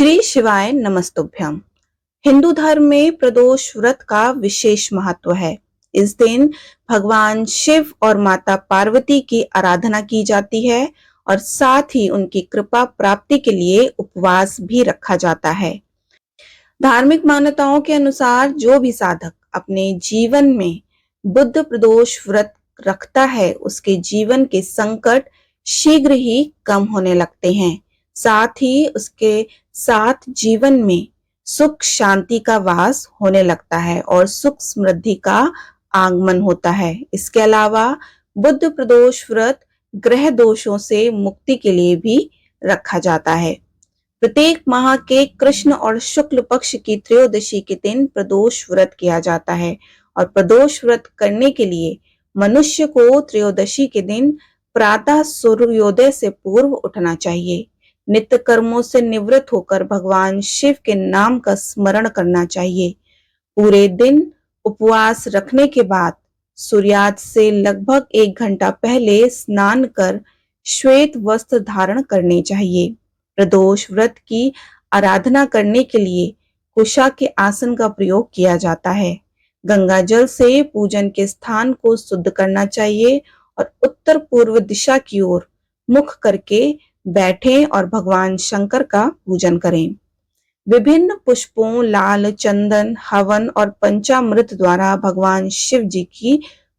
श्री शिवाय नमस्तुभ्यम। हिंदू धर्म में प्रदोष व्रत का विशेष महत्व है। इस दिन भगवान शिव और माता पार्वती की आराधना की जाती है और साथ ही उनकी कृपा प्राप्ति के लिए उपवास भी रखा जाता है। धार्मिक मान्यताओं के अनुसार जो भी साधक अपने जीवन में बुद्ध प्रदोष व्रत रखता है, उसके जीवन के संकट शीघ्र ही कम होने लगते हैं। साथ ही उसके साथ जीवन में सुख शांति का वास होने लगता है और सुख समृद्धि का आगमन होता है। इसके अलावा बुद्ध प्रदोष व्रत ग्रह दोषों से मुक्ति के लिए भी रखा जाता है। प्रत्येक माह के कृष्ण और शुक्ल पक्ष की त्रयोदशी के दिन प्रदोष व्रत किया जाता है और प्रदोष व्रत करने के लिए मनुष्य को त्रयोदशी के दिन प्रातः सूर्योदय से पूर्व उठना चाहिए। नित्य कर्मों से निवृत्त होकर भगवान शिव के नाम का स्मरण करना चाहिए। पूरे दिन उपवास रखने के बाद सूर्यास्त से लगभग 1 घंटा पहले स्नान कर श्वेत वस्त्र धारण करने चाहिए। प्रदोष व्रत की आराधना करने के लिए कुशा के आसन का प्रयोग किया जाता है। गंगा जल से पूजन के स्थान को शुद्ध करना चाहिए और उत्तर पूर्व दिशा की ओर मुख करके बैठें और भगवान शंकर का पूजन करें। विभिन्न पुष्पों, लाल चंदन, हवन और पंचामृत द्वारा भगवान शिव जी की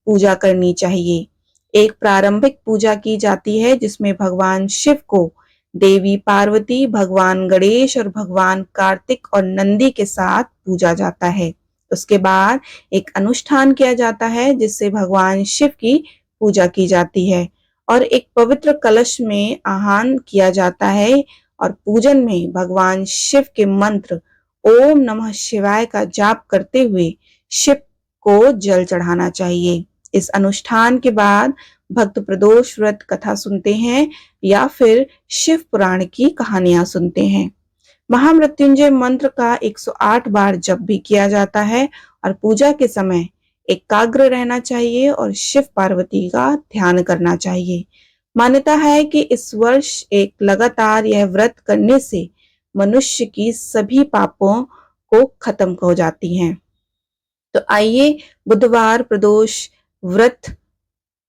पूजा करनी चाहिए। एक प्रारंभिक पूजा की जाती है जिसमें भगवान शिव को देवी पार्वती, भगवान गणेश और भगवान कार्तिक और नंदी के साथ पूजा जाता है। उसके बाद एक अनुष्ठान किया जाता है जिससे भगवान शिव की पूजा की जाती है और एक पवित्र कलश में आह्वान किया जाता है और पूजन में भगवान शिव के मंत्र ओम नमः शिवाय का जाप करते हुए शिव को जल चढ़ाना चाहिए। इस अनुष्ठान के बाद भक्त प्रदोष व्रत कथा सुनते हैं या फिर शिव पुराण की कहानियां सुनते हैं। महामृत्युंजय मंत्र का 108 बार जप भी किया जाता है और पूजा के समय एकाग्र रहना चाहिए और शिव पार्वती का ध्यान करना चाहिए। मान्यता है कि इस वर्ष एक लगातार यह व्रत करने से मनुष्य की सभी पापों को खत्म हो जाती हैं। तो आइए बुधवार प्रदोष व्रत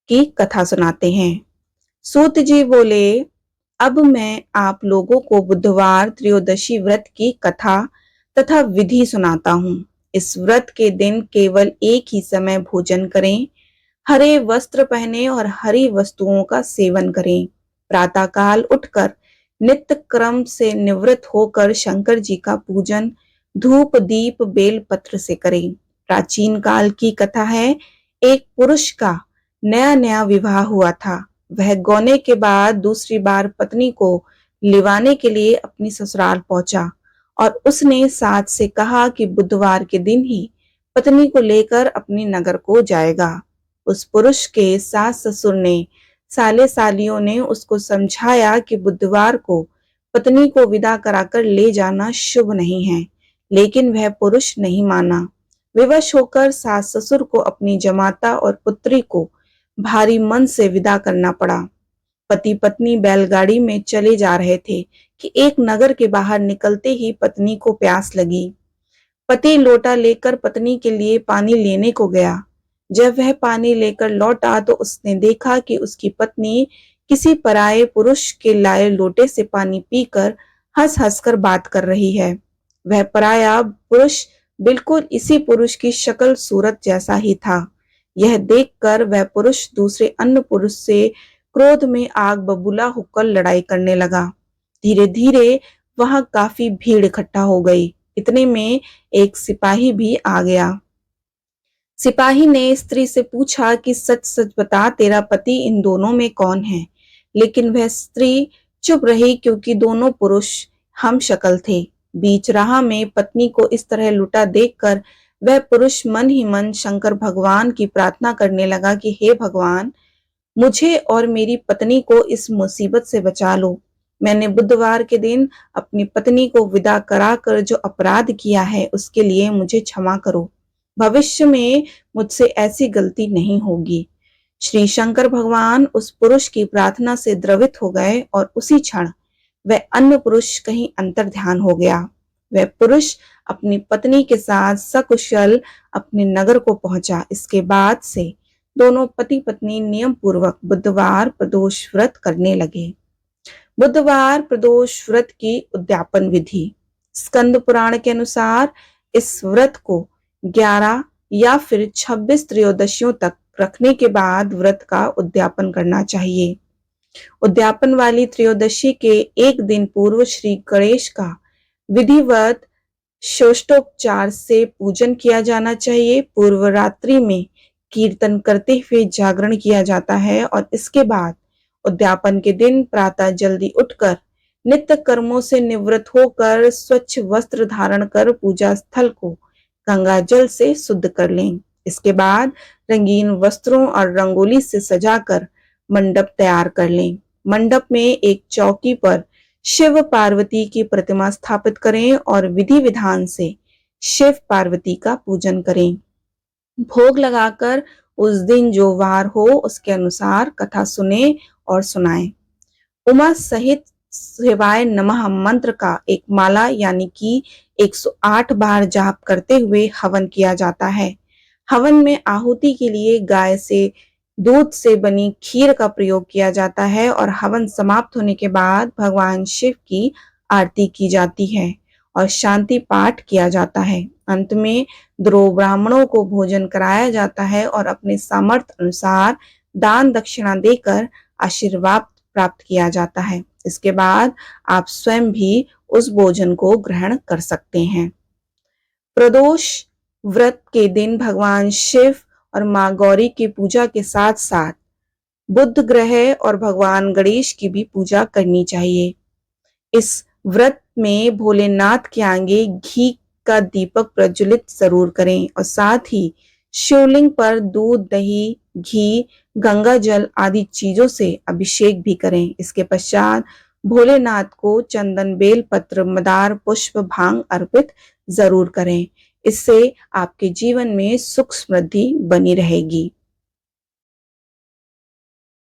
की कथा सुनाते हैं। सूत जी बोले, अब मैं आप लोगों को बुधवार त्रयोदशी व्रत की कथा तथा विधि सुनाता हूँ। इस व्रत के दिन केवल एक ही समय भोजन करें, हरे वस्त्र पहने और हरी वस्तुओं का सेवन करें। प्रातःकाल उठकर नित्य क्रम से निवृत्त होकर शंकर जी का पूजन धूप दीप बेल पत्र से करें। प्राचीन काल की कथा है, एक पुरुष का नया नया विवाह हुआ था। वह गौने के बाद दूसरी बार पत्नी को लिवाने के लिए अपनी ससुराल पहुंचा और उसने साथ से कहा कि बुधवार के दिन ही पत्नी को लेकर अपनी नगर को जाएगा। उस पुरुष के सास ससुर ने साले सालियों ने उसको समझाया कि बुधवार को पत्नी को विदा कराकर ले जाना शुभ नहीं है, लेकिन वह पुरुष नहीं माना। विवश होकर सास ससुर को अपनी जमाता और पुत्री को भारी मन से विदा करना पड़ा। पति पत्नी बैलगाड़ी में चले जा रहे थे कि एक नगर के बाहर निकलते ही पत्नी को प्यास लगी। पति लोटा लेकर पत्नी के लिए पानी लेने को गया। जब वह पानी लेकर लौटा तो उसने देखा कि उसकी पत्नी किसी पराये पुरुष के लाए लोटे से पानी पीकर हंस हंस कर बात कर रही है। वह पराया पुरुष बिल्कुल इसी पुरुष की शक्ल सूरत जैसा ही था। यह देखकर वह पुरुष दूसरे अन्य पुरुष से क्रोध में आग बबूला होकर लड़ाई करने लगा। धीरे धीरे वहां काफी भीड़ इकट्ठा हो गई। इतने में एक सिपाही भी आ गया। सिपाही ने स्त्री से पूछा कि सच सच बता, तेरा पति इन दोनों में कौन है? लेकिन वह स्त्री चुप रही क्योंकि दोनों पुरुष हम शक्ल थे। बीच राह में पत्नी को इस तरह लुटा देखकर वह पुरुष मन ही मन शंकर भगवान की प्रार्थना करने लगा कि हे भगवान, मुझे और मेरी पत्नी को इस मुसीबत से बचा लो। मैंने बुधवार के दिन अपनी पत्नी को विदा कराकर जो अपराध किया है उसके लिए मुझे क्षमा करो। भविष्य में मुझसे ऐसी गलती नहीं होगी। श्री शंकर भगवान उस पुरुष की प्रार्थना से द्रवित हो गए और उसी क्षण वह अन्य पुरुष कहीं अंतर ध्यान हो गया। वह पुरुष अपनी पत्नी के साथ सकुशल अपने नगर को पहुंचा। इसके बाद से दोनों पति पत्नी नियम पूर्वक बुधवार प्रदोष व्रत करने लगे। बुधवार प्रदोष व्रत की उद्यापन विधि। स्कंद पुराण के अनुसार इस व्रत को 11 या फिर 26 त्रयोदशियों तक रखने के बाद व्रत का उद्यापन करना चाहिए। उद्यापन वाली त्रयोदशी के एक दिन पूर्व श्री गणेश का विधिवत षोडशोपचार से पूजन किया जाना चाहिए। पूर्व रात्रि में कीर्तन करते हुए जागरण किया जाता है और इसके बाद उद्यापन के दिन प्रातः जल्दी उठकर नित्य कर्मों से निवृत्त होकर स्वच्छ वस्त्र धारण कर पूजा स्थल को गंगा जल से शुद्ध कर लें। इसके बाद रंगीन वस्त्रों और रंगोली से सजाकर मंडप तैयार कर लें। मंडप में एक चौकी पर शिव पार्वती की प्रतिमा स्थापित करें और विधि विधान से शिव पार्वती का पूजन करें। भोग लगाकर उस दिन जो वार हो उसके अनुसार कथा सुने और सुनाएं। उमा सहित शिवाय नमः मंत्र का एक माला यानी कि 108 बार जाप करते हुए हवन किया जाता है। हवन में आहुति के लिए गाय से दूध से बनी खीर का प्रयोग किया जाता है और हवन समाप्त होने के बाद भगवान शिव की आरती की जाती है और शांति पाठ किया जाता है। अंत में द्रो ब्राह्मणों को भोजन कराया जाता है और अपने सामर्थ्य अनुसार दान दक्षिणा देकर आशीर्वाद प्राप्त किया जाता है। इसके बाद आप स्वयं भी उस भोजन को ग्रहण कर सकते हैं। प्रदोष व्रत के दिन भगवान शिव और मां गौरी की पूजा के साथ साथ बुध ग्रह और भगवान गणेश की भी पूजा करनी चाहिए। इस व्रत में भोलेनाथ के आगे घी का दीपक प्रज्वलित जरूर करें और साथ ही शिवलिंग पर दूध, दही, घी, गंगा जल आदि चीजों से अभिषेक भी करें। इसके पश्चात भोलेनाथ को चंदन, बेल पत्र, मदार, पुष्प, भांग अर्पित जरूर करें। इससे आपके जीवन में सुख समृद्धि बनी रहेगी।